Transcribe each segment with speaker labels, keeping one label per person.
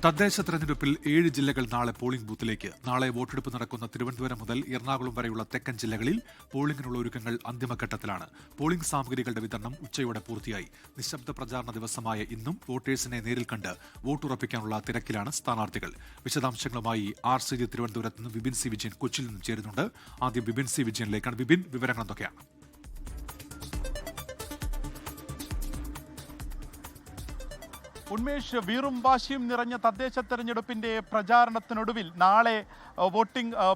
Speaker 1: തദ്ദേശ തെരഞ്ഞെടുപ്പിൽ 7 ജില്ലകൾ നാളെ പോളിംഗ് ബൂത്തിലേക്ക്. നാളെ വോട്ടെടുപ്പ് നടക്കുന്ന തിരുവനന്തപുരം മുതൽ എറണാകുളം വരെയുള്ള തെക്കൻ ജില്ലകളിൽ പോളിംഗിനുള്ള ഒരുക്കങ്ങൾ അന്തിമഘട്ടത്തിലാണ്. പോളിംഗ് സാമഗ്രികളുടെ വിതരണം ഉച്ചയോടെ പൂർത്തിയായി. നിശബ്ദ പ്രചാരണ ദിവസമായ ഇന്നും വോട്ടേഴ്സിനെ നേരിൽ കണ്ട് വോട്ടുറപ്പിക്കാനുള്ള തിരക്കിലാണ് സ്ഥാനാർത്ഥികൾ. വിശദാംശങ്ങളുമായി RCG തിരുവനന്തപുരത്ത് നിന്ന് വിപിൻ സി വിജയൻ കൊച്ചിയിൽ നിന്നും ചേരുന്നുണ്ട്. ആദ്യം വിപിൻ സി വിജയനിലേക്കാണ്. വിപിൻ, വിവരങ്ങൾ എന്തൊക്കെയാണ്?
Speaker 2: ഉന്മേഷ്, വീറും വാശിയും നിറഞ്ഞ തദ്ദേശ തെരഞ്ഞെടുപ്പിന്റെ പ്രചാരണത്തിനൊടുവിൽ നാളെ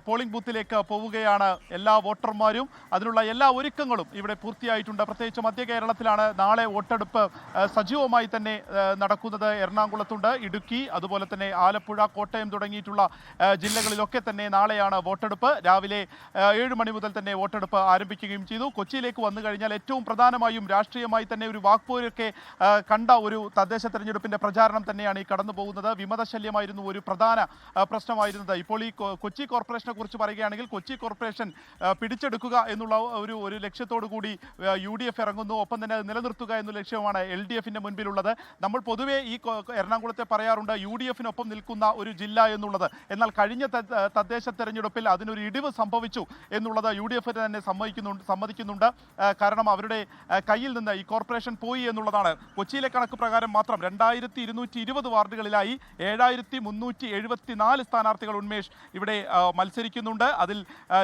Speaker 2: പോളിംഗ് ബൂത്തിലേക്ക് പോവുകയാണ് എല്ലാ വോട്ടർമാരും. അതിനുള്ള എല്ലാ ഒരുക്കങ്ങളും ഇവിടെ പൂർത്തിയായിട്ടുണ്ട്. പ്രത്യേകിച്ച് മധ്യ കേരളത്തിലാണ് നാളെ വോട്ടെടുപ്പ് സജീവമായി തന്നെ നടക്കുന്നത്. എറണാകുളത്തുണ്ട്, ഇടുക്കി, അതുപോലെ തന്നെ ആലപ്പുഴ, കോട്ടയം തുടങ്ങിയിട്ടുള്ള ജില്ലകളിലൊക്കെ തന്നെ നാളെയാണ് വോട്ടെടുപ്പ്. രാവിലെ 7 മണി മുതൽ തന്നെ വോട്ടെടുപ്പ് ആരംഭിക്കുകയും ചെയ്തു. കൊച്ചിയിലേക്ക് വന്നു കഴിഞ്ഞാൽ ഏറ്റവും പ്രധാനമായും രാഷ്ട്രീയമായി തന്നെ ഒരു വാക്പോരൊക്കെ കണ്ട ഒരു തദ്ദേശ തെരഞ്ഞെടുപ്പിന്റെ പ്രചാരണം തന്നെയാണ് ഈ കടന്നു പോകുന്നത്. വിമതശല്യമായിരുന്നു ഒരു പ്രധാന പ്രശ്നമായിരുന്നത്. ഇപ്പോൾ ഈ കൊച്ചി കോർപ്പറേഷനെ കുറിച്ച് പറയുകയാണെങ്കിൽ കൊച്ചി കോർപ്പറേഷൻ പിടിച്ചെടുക്കുക എന്നുള്ള ഒരു ലക്ഷ്യത്തോടു കൂടി UDF ഇറങ്ങുന്നു. ഒപ്പം തന്നെ നിലനിർത്തുക എന്ന ലക്ഷ്യമാണ് LDFന്റെ മുൻപിലുള്ളത്. നമ്മൾ പൊതുവേ ഈ എറണാകുളത്തെ പറയാറുണ്ട് UDFനൊപ്പം നിൽക്കുന്ന ഒരു ജില്ല എന്നുള്ളത്. എന്നാൽ കഴിഞ്ഞ തദ്ദേശ തെരഞ്ഞെടുപ്പിൽ അതിനൊരു ഇടിവ് സംഭവിച്ചു എന്നുള്ളത് UDF തന്നെ സമ്മതിക്കുന്നുണ്ട്. കാരണം അവരുടെ കയ്യിൽ നിന്ന് ഈ കോർപ്പറേഷൻ പോയി എന്നുള്ളതാണ്. കൊച്ചിയിലെ കണക്ക് പ്രകാരം മാത്രം 2220 വാർഡുകളിലായി 7374 സ്ഥാനാർത്ഥികൾ ഉന്മേഷ് ഇവിടെ മത്സരിക്കുന്നുണ്ട്. അതിൽ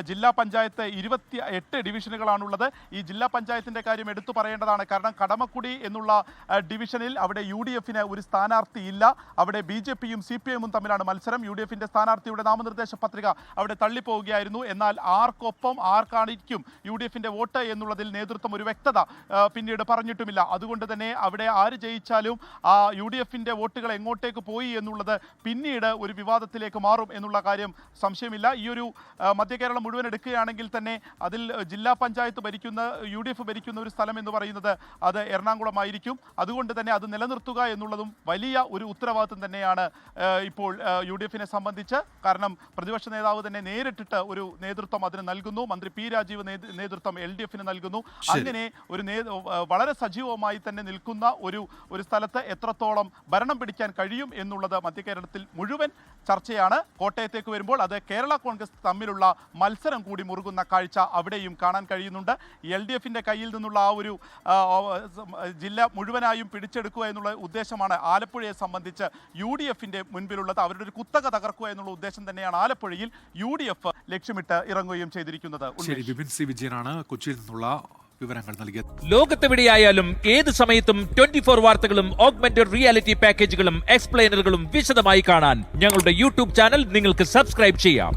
Speaker 2: ജില്ലാ പഞ്ചായത്ത് 28 ഡിവിഷനുകളാണുള്ളത്. ഈ ജില്ലാ പഞ്ചായത്തിന്റെ കാര്യം എടുത്തു പറയേണ്ടതാണ്. കാരണം കടമക്കുടി എന്നുള്ള ഡിവിഷനിൽ അവിടെ UDFന് ഒരു സ്ഥാനാർത്ഥി ഇല്ല. അവിടെ BJPയും CPIഎമ്മും തമ്മിലാണ് മത്സരം. UDFന്റെ സ്ഥാനാർത്ഥിയുടെ നാമനിർദ്ദേശ പത്രിക അവിടെ തള്ളിപ്പോവുകയായിരുന്നു. എന്നാൽ ആർക്കൊപ്പം ആർക്കാണിക്കും UDFന്റെ വോട്ട് എന്നുള്ളതിൽ നേതൃത്വം ഒരു വ്യക്തത പിന്നീട് പറഞ്ഞിട്ടുമില്ല. അതുകൊണ്ട് തന്നെ അവിടെ ആര് ജയിച്ചാലും ആ UDFന്റെ വോട്ടുകൾ എങ്ങോട്ടേക്ക് പോയി എന്നുള്ളത് പിന്നീട് ഒരു വിവാദത്തിലേക്ക് മാറും എന്നുള്ള കാര്യം സംശയമില്ല. ഈ ഒരു മധ്യ കേരളം മുഴുവൻ എടുക്കുകയാണെങ്കിൽ തന്നെ അതിൽ ജില്ലാ പഞ്ചായത്ത് ഭരിക്കുന്ന UDF ഭരിക്കുന്ന ഒരു സ്ഥലം എന്ന് പറയുന്നത് അത് എറണാകുളമായിരിക്കും. അതുകൊണ്ട് തന്നെ അത് നിലനിർത്തുക എന്നുള്ളതും വലിയ ഒരു ഉത്തരവാദിത്വം തന്നെയാണ് ഇപ്പോൾ UDFനെ സംബന്ധിച്ച്. കാരണം പ്രതിപക്ഷ നേതാവ് തന്നെ നേരിട്ടിട്ട് ഒരു നേതൃത്വം അതിന് നൽകുന്നു. മന്ത്രി P രാജീവ് നേതൃത്വം LDFന് നൽകുന്നു. അങ്ങനെ ഒരു വളരെ സജീവമായി തന്നെ നിൽക്കുന്ന ഒരു സ്ഥലത്ത് എത്രത്തോളം ഭരണം പിടിക്കാൻ കഴിയും എന്നുള്ളത് മധ്യ കേരളത്തിൽ മുഴുവൻ ചർച്ചയാണ്. കോട്ടയത്തേക്ക് വരുമ്പോൾ അത് കേരള കോൺഗ്രസ് തമ്മിലുള്ള മത്സരം കൂടി മുറുകുന്ന കാഴ്ച അവിടെയും കാണാൻ കഴിയുന്നുണ്ട്. LDFന്റെ കയ്യിൽ നിന്നുള്ള ആ ഒരു ജില്ല മുഴുവനായും പിടിച്ചെടുക്കുക എന്നുള്ള ഉദ്ദേശമാണ് ആലപ്പുഴയെ സംബന്ധിച്ച് UDFന്റെ മുൻപിലുള്ളത്. അവരുടെ ഒരു കുത്തക തകർക്കുക എന്നുള്ള ഉദ്ദേശം തന്നെയാണ് ആലപ്പുഴയിൽ UDF ലക്ഷ്യമിട്ട് ഇറങ്ങുകയും ചെയ്തിരിക്കുന്നത്.
Speaker 1: വിപിൻ സി വിജയനാണ് കൊച്ചിയിൽ നിന്നുള്ള വിവരങ്ങൾ നൽകിയത്.
Speaker 3: ലോകത്തെവിടെയായാലും ഏത് സമയത്തും 24 വാർത്തകളും ഓഗ്മെന്റഡ് റിയാലിറ്റി പാക്കേജുകളും എക്സ്പ്ലെയിനറുകളും വിശദമായി കാണാൻ ഞങ്ങളുടെ YouTube ചാനൽ നിങ്ങൾക്ക് സബ്സ്ക്രൈബ് ചെയ്യാം.